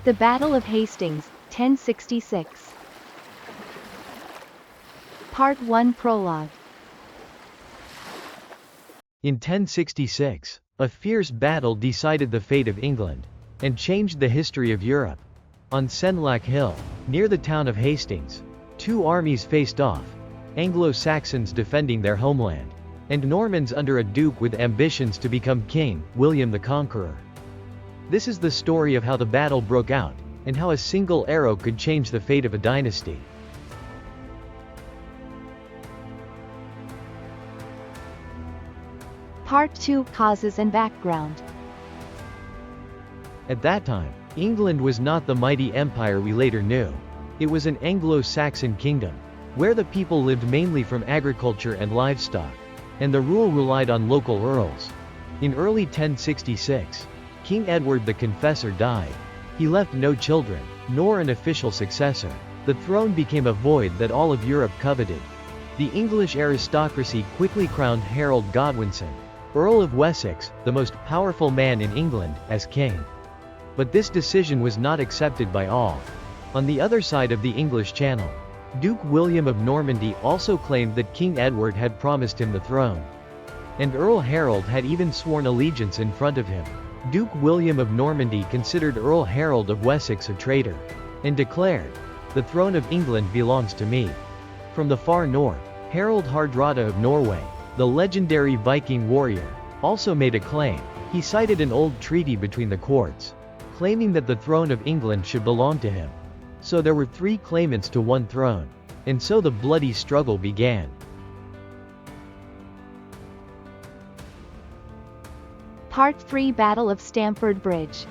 The Battle of Hastings, 1066. Part 1 Prologue. In 1066, a fierce battle decided the fate of England, and changed the history of Europe. On Senlac Hill, near the town of Hastings, two armies faced off, Anglo-Saxons defending their homeland, and Normans under a duke with ambitions to become king, William the Conqueror. This is the story of how the battle broke out, and how a single arrow could change the fate of a dynasty. Part 2 Causes and Background. At that time, England was not the mighty empire we later knew. It was an Anglo-Saxon kingdom, where the people lived mainly from agriculture and livestock, and the rule relied on local earls. In early 1066, King Edward the Confessor died. He left no children, nor an official successor. The throne became a void that all of Europe coveted. The English aristocracy quickly crowned Harold Godwinson, Earl of Wessex, the most powerful man in England, as king. But this decision was not accepted by all. On the other side of the English Channel, Duke William of Normandy also claimed that King Edward had promised him the throne. And Earl Harold had even sworn allegiance in front of him. Duke William of Normandy considered Earl Harold of Wessex a traitor, and declared, "The throne of England belongs to me." From the far north, Harald Hardrada of Norway, the legendary Viking warrior, also made a claim. He cited an old treaty between the courts, claiming that the throne of England should belong to him. So there were three claimants to one throne, and so the bloody struggle began. Part 3 Battle of Stamford Bridge.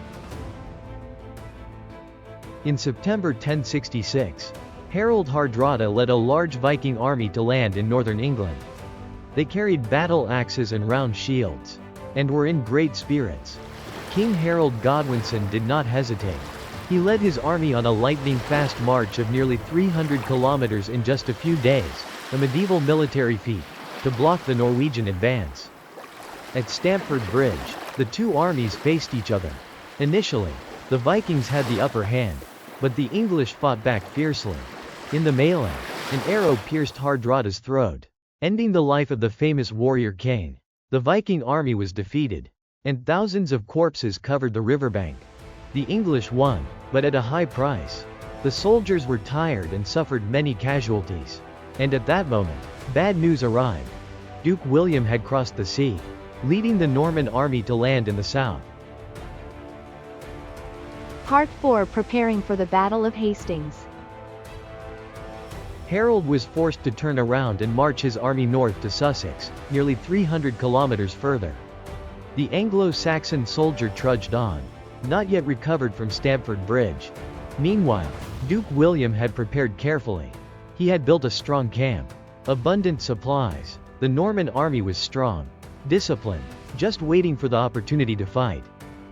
In September 1066, Harald Hardrada led a large Viking army to land in northern England. They carried battle axes and round shields, and were in great spirits. King Harold Godwinson did not hesitate. He led his army on a lightning-fast march of nearly 300 kilometers in just a few days, a medieval military feat, to block the Norwegian advance. At Stamford Bridge, the two armies faced each other. Initially, the Vikings had the upper hand, but the English fought back fiercely. In the melee, an arrow pierced Hardrada's throat, ending the life of the famous warrior Cain. The Viking army was defeated, and thousands of corpses covered the riverbank. The English won, but at a high price. The soldiers were tired and suffered many casualties. And at that moment, bad news arrived. Duke William had crossed the sea, leading the Norman army to land in the south. Part 4 Preparing for the Battle of Hastings. Harold was forced to turn around and march his army north to Sussex, nearly 300 kilometers further. The Anglo-Saxon soldier trudged on, not yet recovered from Stamford Bridge. Meanwhile, Duke William had prepared carefully. He had built a strong camp, abundant supplies. The Norman army was strong, disciplined, just waiting for the opportunity to fight.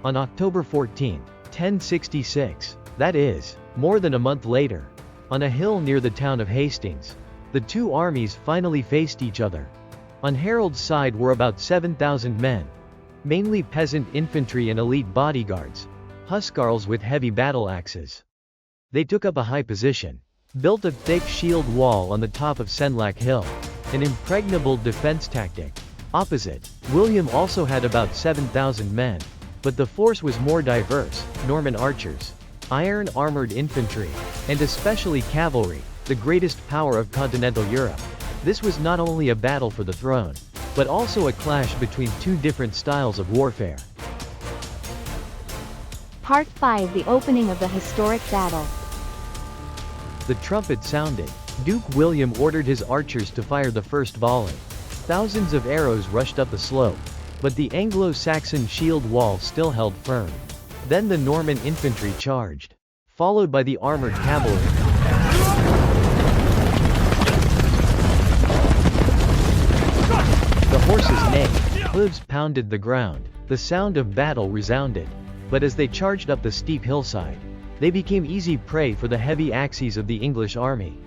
On October 14, 1066, that is, more than a month later, on a hill near the town of Hastings, the two armies finally faced each other. On Harold's side were about 7,000 men, mainly peasant infantry and elite bodyguards, huscarls with heavy battle axes. They took up a high position, built a thick shield wall on the top of Senlac Hill, an impregnable defense tactic. Opposite, William also had about 7,000 men, but the force was more diverse: Norman archers, iron-armored infantry, and especially cavalry, the greatest power of continental Europe. This was not only a battle for the throne, but also a clash between two different styles of warfare. Part 5 The opening of the historic battle. The trumpet sounded. Duke William ordered his archers to fire the first volley. Thousands of arrows rushed up the slope, but the Anglo-Saxon shield wall still held firm. Then the Norman infantry charged, followed by the armored cavalry. The horses neighed, hooves pounded the ground, the sound of battle resounded. But as they charged up the steep hillside, they became easy prey for the heavy axes of the English army.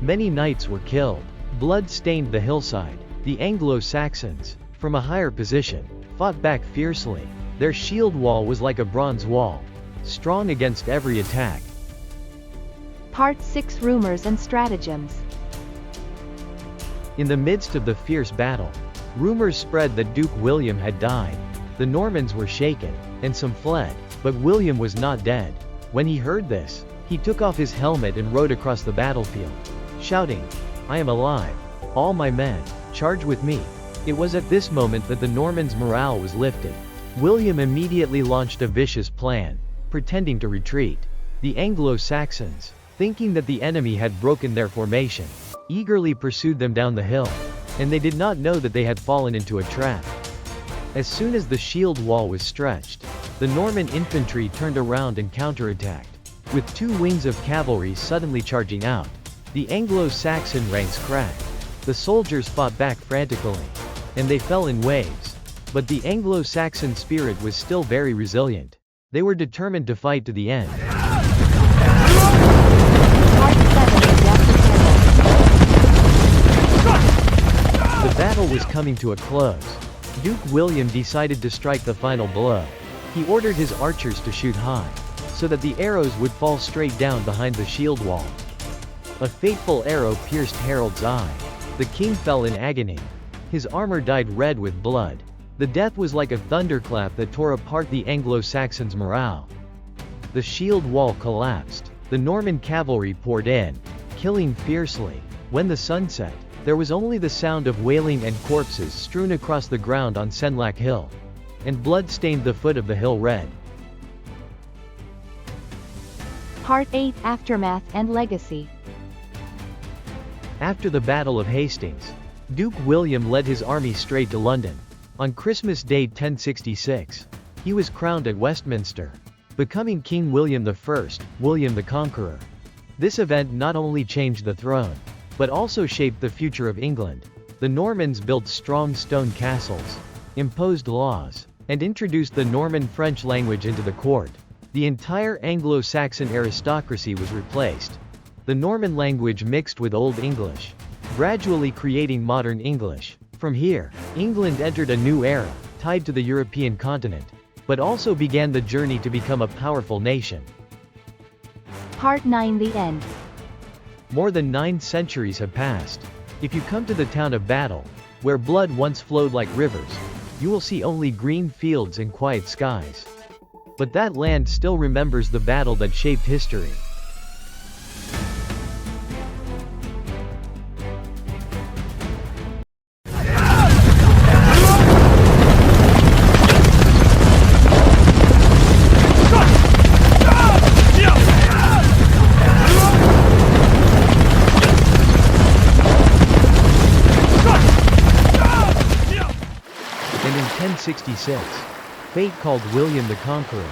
Many knights were killed. Blood stained the hillside. The Anglo-Saxons, from a higher position, fought back fiercely. Their shield wall was like a bronze wall. strong against every attack. Part 6 Rumors and Stratagems. In the midst of the fierce battle, rumors spread that Duke William had died. The Normans were shaken, and some fled, but William was not dead. When he heard this, he took off his helmet and rode across the battlefield, shouting, "I am alive. All my men, charge with me." It was at this moment that the Normans' morale was lifted. William immediately launched a vicious plan, pretending to retreat. The Anglo-Saxons, thinking that the enemy had broken their formation, eagerly pursued them down the hill, and they did not know that they had fallen into a trap. As soon as the shield wall was stretched, the Norman infantry turned around and counterattacked, with 2 wings of cavalry suddenly charging out. The Anglo-Saxon ranks cracked. The soldiers fought back frantically, and they fell in waves. But the Anglo-Saxon spirit was still very resilient. They were determined to fight to the end. Part 7 The Death of Harold. The battle was coming to a close. Duke William decided to strike the final blow. He ordered his archers to shoot high, so that the arrows would fall straight down behind the shield wall. A fateful arrow pierced Harold's eye. The king fell in agony. His armor dyed red with blood. The death was like a thunderclap that tore apart the Anglo-Saxons' morale. The shield wall collapsed. The Norman cavalry poured in, killing fiercely. When the sun set, there was only the sound of wailing and corpses strewn across the ground on Senlac Hill. And blood stained the foot of the hill red. Part 8 Aftermath and Legacy. After the Battle of Hastings, Duke William led his army straight to London. On Christmas Day 1066, he was crowned at Westminster, becoming King William I, William the Conqueror. This event not only changed the throne, but also shaped the future of England. The Normans built strong stone castles, imposed laws, and introduced the Norman French language into the court. The entire Anglo-Saxon aristocracy was replaced. The Norman language mixed with Old English, gradually creating modern English. From here, England entered a new era, tied to the European continent, but also began the journey to become a powerful nation. Part 9 The End. More than 9 centuries have passed. If you come to the town of Battle, where blood once flowed like rivers, you will see only green fields and quiet skies. But that land still remembers the battle that shaped history. And in 1066, fate called William the Conqueror.